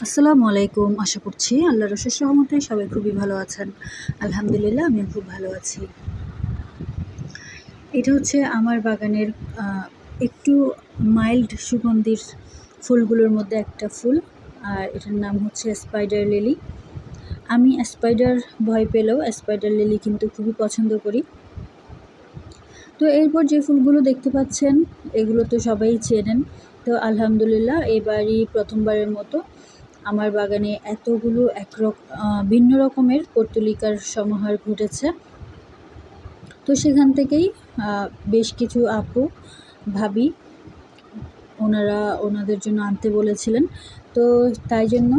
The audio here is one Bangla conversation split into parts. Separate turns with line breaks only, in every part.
আসসালামু আলাইকুম। আশা করছি আল্লাহর অশেষ রহমতে সবাই খুবই ভালো আছেন। আলহামদুলিল্লাহ আমিও খুব ভালো আছি। এটা হচ্ছে আমার বাগানের একটু মাইল্ড সুগন্ধির ফুলগুলোর মধ্যে একটা ফুল, আর এটার নাম হচ্ছে স্পাইডার লিলি। আমি স্পাইডার ভয় পেলেও স্পাইডার লিলি কিন্তু খুবই পছন্দ করি। তো এরপর যে ফুলগুলো দেখতে পাচ্ছেন এগুলো তো সবাই চেনেন। তো আলহামদুলিল্লাহ এবারই প্রথমবারের মতো আমার বাগানে এতগুলো ভিন্ন রকমের পর্তুলিকার সমাহার ঘটেছে। তো সেখান থেকেই বেশ কিছু আপু ভাবি ওনাদের জন্য আনতে বলেছিলেন। তো তাই জন্য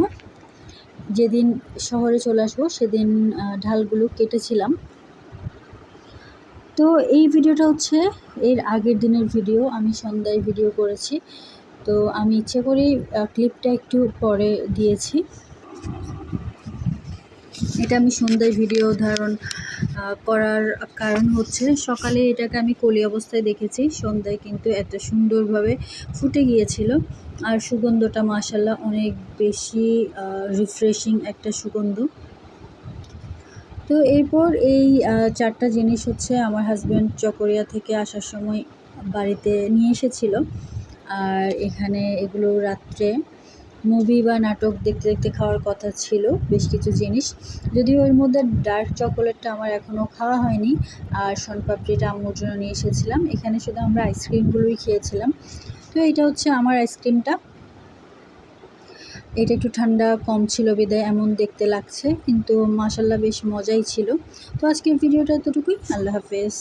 যেদিন শহরে চলে আসবো সেদিন ঢালগুলো কেটেছিলাম। তো এই ভিডিওটা হচ্ছে এর আগের দিনের ভিডিও, আমি সন্ধ্যায় ভিডিও করেছি। তো আমি ইচ্ছে করেই ক্লিপটা একটু পরে দিয়েছি। এটা আমি সন্ধ্যায় ভিডিও ধারণ করার কারণ হচ্ছে সকালে এটাকে আমি কলি অবস্থায় দেখেছি, সন্ধ্যায় কিন্তু এত সুন্দরভাবে ফুটে গিয়েছিল। আর সুগন্ধটা মাশাআল্লাহ অনেক বেশি রিফ্রেশিং একটা সুগন্ধ। তো এরপর এই চারটা জিনিস হচ্ছে আমার হাজব্যান্ড চকরিয়া থেকে আসার সময় বাড়িতে নিয়ে এসেছিল। আর এখানে এগুলো রাত্রে মুভি বা নাটক দেখতে দেখতে খাওয়ার কথা ছিল বেশ কিছু জিনিস, যদিও এর মধ্যে ডার্ক চকোলেটটা আমার এখনও খাওয়া হয়নি। আর শনপাপড়িটা আম্মুর জন্য নিয়ে এসেছিলাম। এখানে শুধু আমরা আইসক্রিমগুলোই খেয়েছিলাম। তো এটা হচ্ছে আমার আইসক্রিমটা। এটা একটু ঠান্ডা কম ছিল বিদায় এমন দেখতে লাগছে, কিন্তু মাশাআল্লাহ বেশ মজাই ছিল। তো আজকের ভিডিওটা এতটুকুই। আল্লাহ হাফেজ।